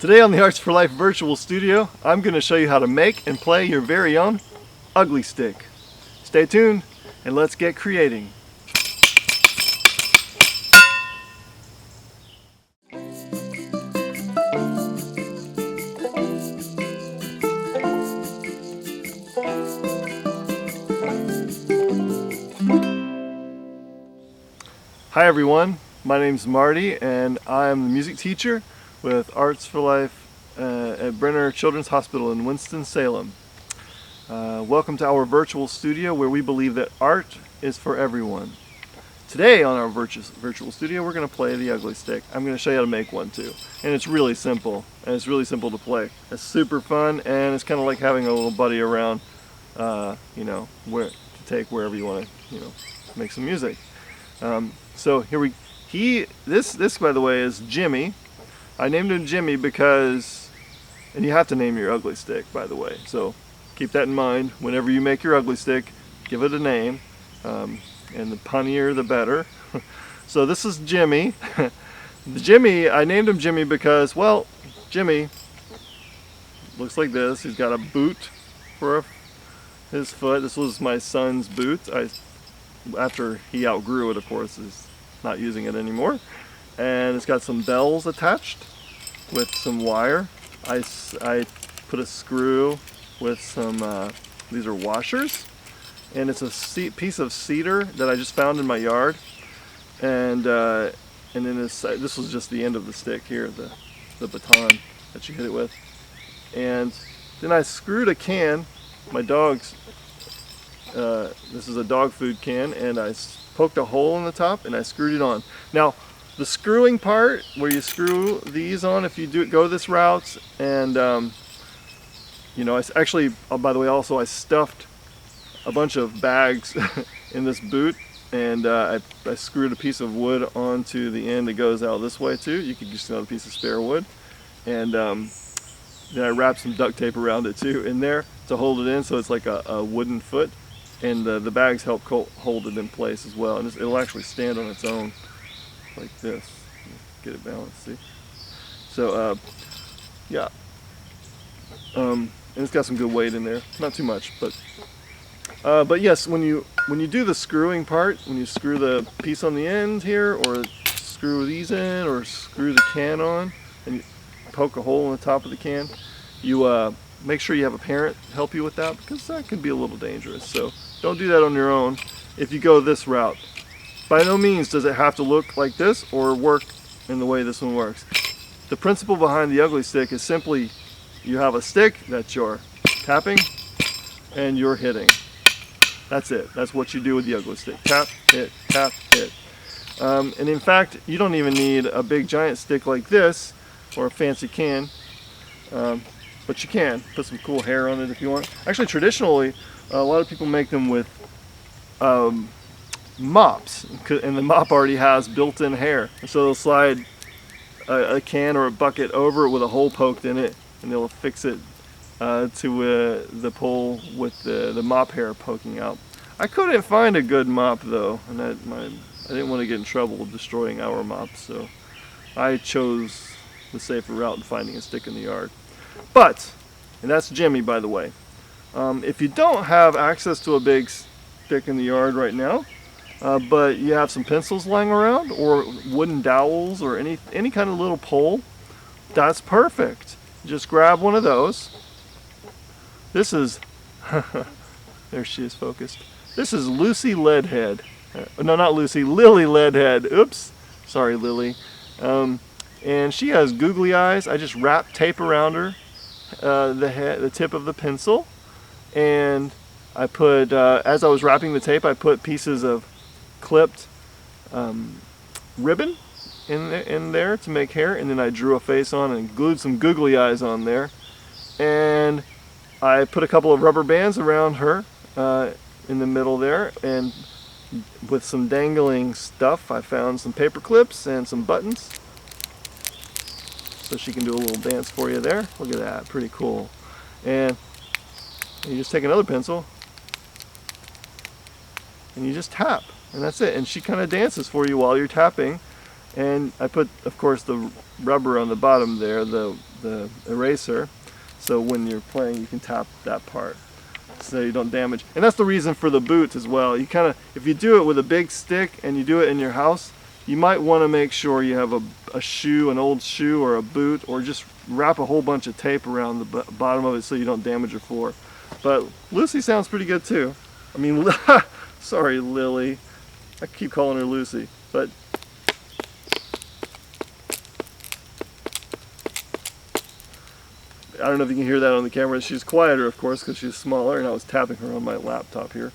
Today on the Arts for Life virtual studio, I'm going to show you how to make and play your very own ugly stick. Stay tuned and let's get creating. Hi everyone, my name is Marty and I'm the music teacher with Arts for Life at Brenner Children's Hospital in Winston-Salem. Welcome to our virtual studio where we believe that art is for everyone. Today on our virtual studio we're going to play the ugly stick. I'm going to show you how to make one too. And it's really simple, and it's really simple to play. It's super fun, and it's kind of like having a little buddy around, where to take wherever you want to, make some music. So this by the way is Jimmy. I named him Jimmy because, and you have to name your ugly stick by the way, so keep that in mind. Whenever you make your ugly stick, give it a name, and the punnier the better. So this is Jimmy. Jimmy, I named him Jimmy because, well, Jimmy looks like this. He's got a boot for his foot. This was my son's boot. After he outgrew it, of course, is not using it anymore. And it's got some bells attached with some wire. I put a screw with some, these are washers, and it's a piece of cedar that I just found in my yard. And then this was just the end of the stick here, the baton that you hit it with. And then I screwed a can, my dog's, this is a dog food can, and I poked a hole in the top and I screwed it on. Now, the screwing part, where you screw these on, if you go this route, and I actually, by the way, also I stuffed a bunch of bags in this boot, and I screwed a piece of wood onto the end that goes out this way too. You could just another piece of spare wood, and then I wrapped some duct tape around it too in there to hold it in, so it's like a wooden foot. And the bags help hold it in place as well, and it'll actually stand on its own like this. Get it balanced, see? So yeah, and it's got some good weight in there, not too much, but yes, when you do the screwing part, when you screw the piece on the end here, or screw these in, or screw the can on, and you poke a hole in the top of the can, you make sure you have a parent help you with that, because that can be a little dangerous. So don't do that on your own if you go this route. By no means does it have to look like this or work in the way this one works. The principle behind the ugly stick is simply you have a stick that you're tapping and you're hitting. That's it. That's what you do with the ugly stick. Tap, hit, tap, hit. And in fact, you don't even need a big giant stick like this or a fancy can. But you can put some cool hair on it if you want. Actually, traditionally, a lot of people make them with mops, and the mop already has built-in hair. And so they'll slide a can or a bucket over it with a hole poked in it, and they'll fix it to the pole with the mop hair poking out. I couldn't find a good mop though, and I didn't want to get in trouble with destroying our mops, so I chose the safer route of finding a stick in the yard. But, and that's Jimmy by the way, if you don't have access to a big stick in the yard right now, but you have some pencils lying around, or wooden dowels, or any kind of little pole, that's perfect. Just grab one of those. This is, there she is focused. This is Lucy Leadhead. No, not Lucy, Lily Leadhead. Oops, sorry Lily. And she has googly eyes. I just wrapped tape around her. The tip of the pencil, and I put, as I was wrapping the tape, I put pieces of clipped ribbon in there to make hair, and then I drew a face on and glued some googly eyes on there, and I put a couple of rubber bands around her in the middle there, and with some dangling stuff I found some paper clips and some buttons. So she can do a little dance for you there. Look at that, pretty cool. And you just take another pencil and you just tap, and that's it. And she kind of dances for you while you're tapping. And I put, of course, the rubber on the bottom there, the eraser, so when you're playing you can tap that part so you don't damage. And that's the reason for the boots as well. You kind of, if you do it with a big stick and you do it in your house, you might want to make sure you have a shoe, an old shoe or a boot, or just wrap a whole bunch of tape around the bottom of it so you don't damage your floor. But Lucy sounds pretty good too. I mean, sorry Lily, I keep calling her Lucy, but I don't know if you can hear that on the camera. She's quieter, of course, because she's smaller, and I was tapping her on my laptop here.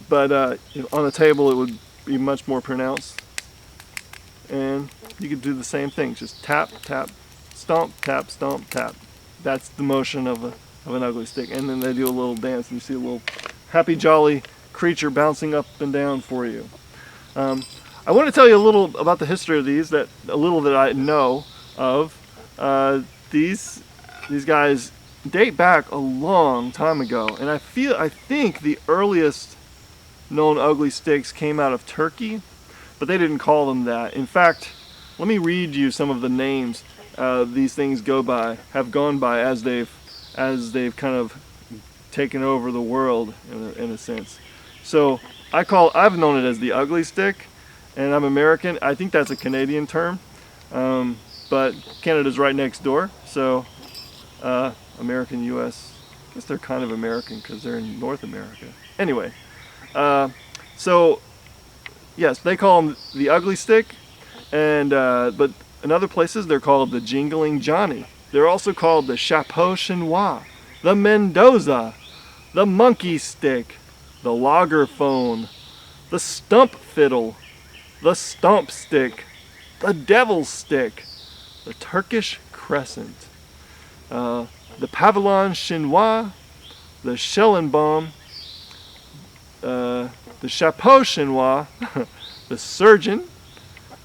But you know, on the table it would be much more pronounced. And you could do the same thing. Just tap, tap, stomp, tap, stomp, tap. That's the motion of an ugly stick. And then they do a little dance, and you see a little happy, jolly creature bouncing up and down for you. I want to tell you a little about the history of these, a little that I know of. These guys date back a long time ago, and I think the earliest known ugly sticks came out of Turkey, but they didn't call them that. In fact, let me read you some of the names these things have gone by as they've kind of taken over the world in a sense. So I've known it as the ugly stick, and I'm American. I think that's a Canadian term. But Canada's right next door, so American, U.S., I guess they're kind of American because they're in North America. Anyway, so yes, they call them the ugly stick, and but in other places they're called the jingling Johnny. They're also called the chapeau chinois, the Mendoza, the monkey stick, the logger phone, the stump fiddle, the stomp stick, the devil's stick, the Turkish crescent, the pavillon chinois, the Schellenbaum, the chapeau chinois, the surgeon,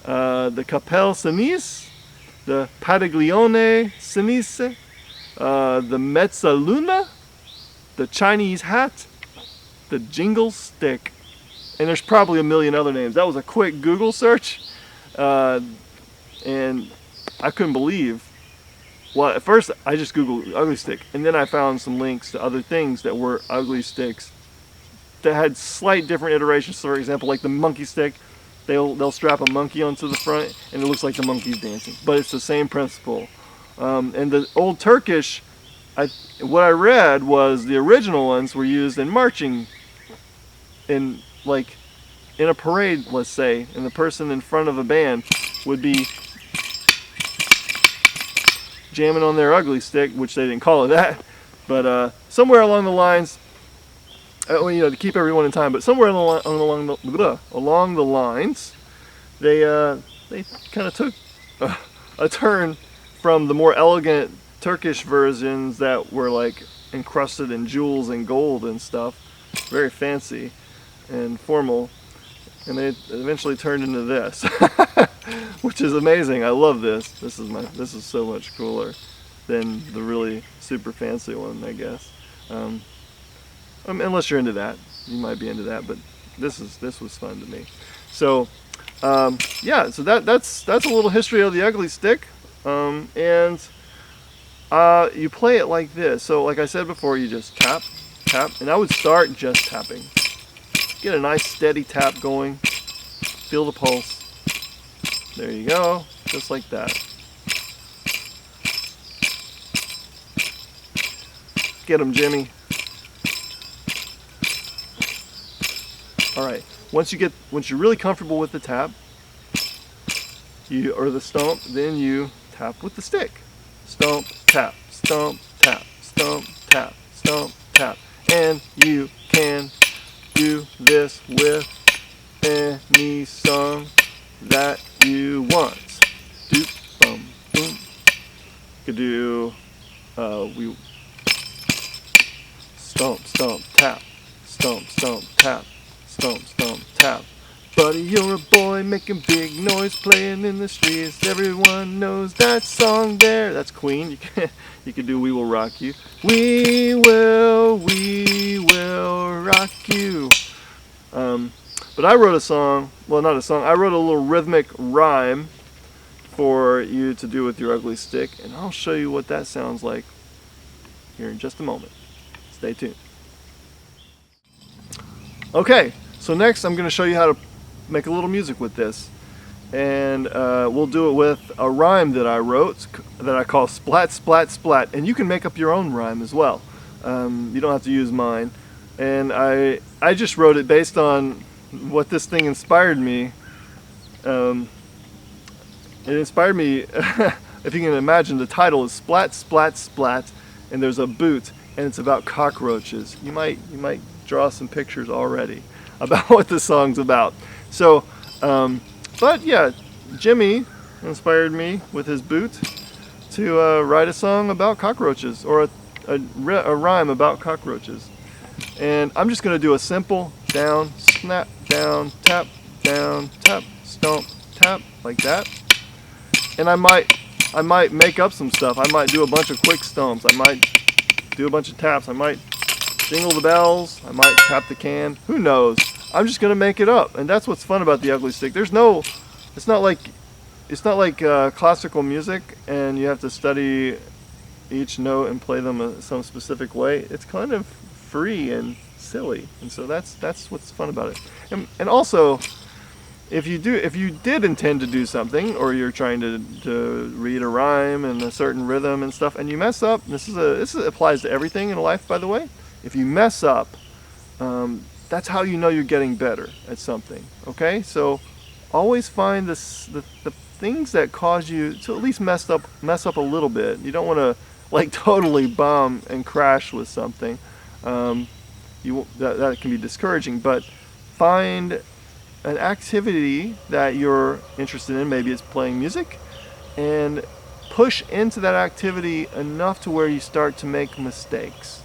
the capelle sinise, the padiglione sinise, the mezzaluna, the Chinese hat, the jingle stick, and there's probably a million other names. That was a quick Google search, and I couldn't believe. Well, at first I just Googled ugly stick, and then I found some links to other things that were ugly sticks that had slight different iterations. So for example, like the monkey stick, they'll strap a monkey onto the front, and it looks like the monkey's dancing, but it's the same principle. And the old Turkish, what I read was the original ones were used in marching, in a parade, let's say, and the person in front of a band would be jamming on their ugly stick, which they didn't call it that, but somewhere along the lines, to keep everyone in time, but somewhere along the lines, they kind of took a turn from the more elegant Turkish versions that were like encrusted in jewels and gold and stuff, very fancy and formal, and they eventually turned into this, which is amazing. I love this. This is so much cooler than the really super fancy one, I guess. Unless you're into that, you might be into that. But this was fun to me. So yeah, so that's a little history of the ugly stick, and you play it like this. So like I said before, you just tap, tap, and I would start just tapping. Get a nice steady tap going. Feel the pulse. There you go, just like that. Get 'em, Jimmy. All right. Once you're really comfortable with the tap, or the stomp, then you tap with the stick. Stomp, tap, stomp, tap, stomp, tap, stomp, tap, and you can do this with any song that you want. Doop, bum, boom. You could do we stomp, stomp, tap, stomp, stomp, tap, stomp, stomp, tap. Buddy, you're a boy making big noise, playing in the streets. Everyone knows that song there. That's Queen. You can do "We Will Rock You." We will rock you. But I wrote a song, well, not a song, I wrote a little rhythmic rhyme for you to do with your ugly stick, and I'll show you what that sounds like here in just a moment. Stay tuned. Okay, so next I'm going to show you how to make a little music with this. And we'll do it with a rhyme that I wrote that I call Splat, Splat, Splat. And you can make up your own rhyme as well. You don't have to use mine. And I just wrote it based on what this thing inspired me. It inspired me, if you can imagine, the title is Splat, Splat, Splat, and there's a boot, and it's about cockroaches. You might draw some pictures already about what the song's about. So, but yeah, Jimmy inspired me with his boot to write a song about cockroaches, or a rhyme about cockroaches. And I'm just going to do a simple down, snap, down, tap, stomp, tap, like that. And I might make up some stuff. I might do a bunch of quick stomps. I might do a bunch of taps. I might jingle the bells. I might tap the can. Who knows? I'm just gonna make it up, and that's what's fun about the ugly stick. It's not like classical music, and you have to study each note and play them some specific way. It's kind of free and silly, and so that's what's fun about it. And also, if you did intend to do something, or you're trying to read a rhyme in a certain rhythm and stuff, and you mess up, this applies to everything in life, by the way. If you mess up, that's how you know you're getting better at something. Okay, so always find the things that cause you to at least mess up a little bit. You don't want to like totally bomb and crash with something. That can be discouraging. But find an activity that you're interested in. Maybe it's playing music, and push into that activity enough to where you start to make mistakes.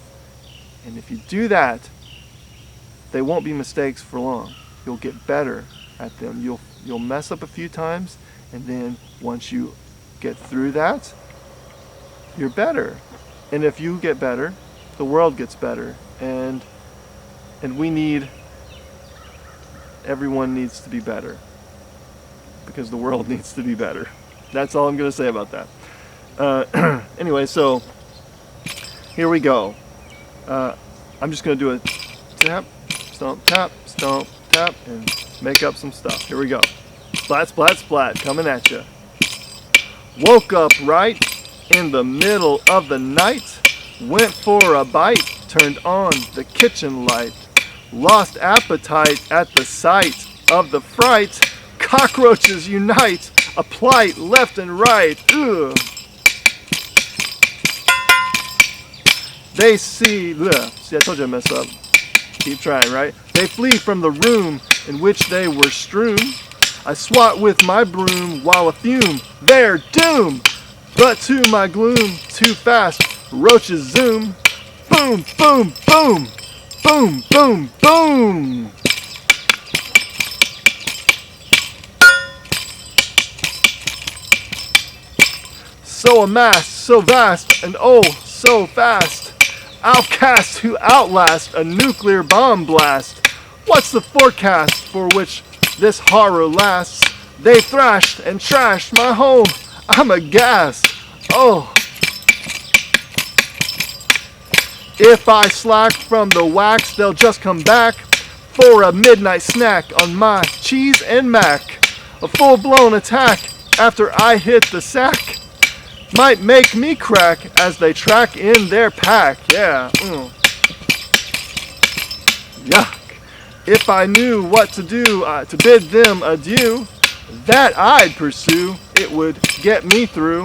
And if you do that, they won't be mistakes for long. You'll get better at them. You'll mess up a few times, and then once you get through that, you're better. And if you get better, the world gets better. And everyone needs to be better, because the world needs to be better. That's all I'm going to say about that. Anyway, so here we go. I'm just going to do a tap, stomp, tap, and make up some stuff. Here we go. Splat, splat, splat, coming at you. Woke up right in the middle of the night, went for a bite, turned on the kitchen light, lost appetite at the sight of the fright. Cockroaches unite, a plight left and right. Ugh. They see, I told you I messed up. Keep trying, right? They flee from the room in which they were strewn. I swat with my broom while afume, their doom. But to my gloom, too fast, roaches zoom. Boom, boom, boom, boom, boom, boom. So amassed, so vast, and oh, so fast. Outcasts who outlast a nuclear bomb blast. What's the forecast for which this horror lasts? They thrashed and trashed my home. I'm aghast. Oh. If I slack from the wax, they'll just come back for a midnight snack on my cheese and mac. A full-blown attack after I hit the sack might make me crack as they track in their pack. Yeah. Yuck. If I knew what to do to bid them adieu, that I'd pursue. It would get me through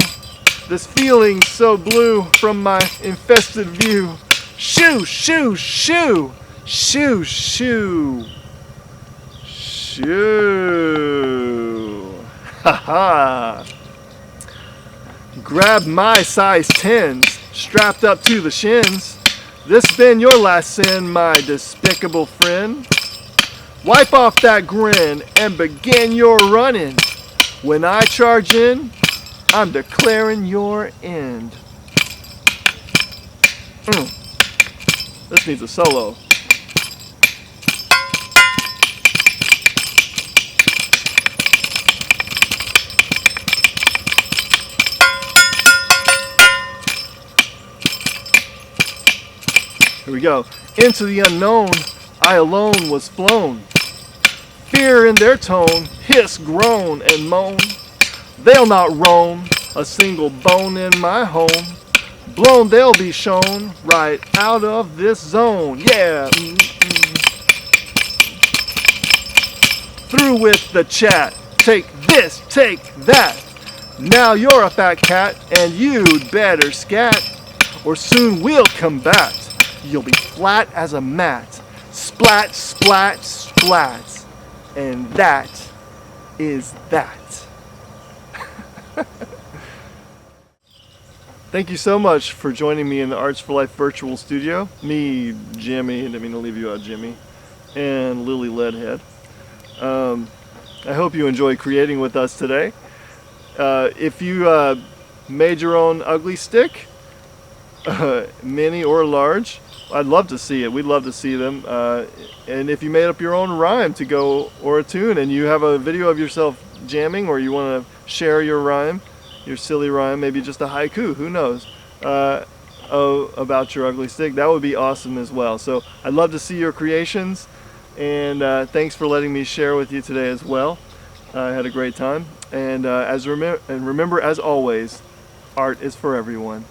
this feeling so blue from my infested view. Shoo, shoo, shoo, shoo, shoo, shoo. Ha ha. Grab my size 10s, strapped up to the shins. This been your last sin, my despicable friend. Wipe off that grin and begin your running. When I charge in, I'm declaring your end. This needs a solo. Here we go. Into the unknown, I alone was flown. Fear in their tone, hiss, groan, and moan. They'll not roam a single bone in my home. Blown they'll be shown right out of this zone. Yeah. Through with the chat. Take this, take that. Now you're a fat cat and you'd better scat, or soon we'll combat. You'll be flat as a mat. Splat, splat, splat. And that is that. Thank you so much for joining me in the Arts for Life virtual studio. Me, Jimmy, didn't mean to leave you out, Jimmy, and Lily Leadhead. I hope you enjoy creating with us today. If you made your own ugly stick, mini or large, I'd love to see it. We'd love to see them. And if you made up your own rhyme to go, or a tune, and you have a video of yourself jamming, or you want to share your rhyme, your silly rhyme, maybe just a haiku, who knows, about your ugly stick, that would be awesome as well. So I'd love to see your creations, and thanks for letting me share with you today as well. I had a great time, and remember, as always, art is for everyone.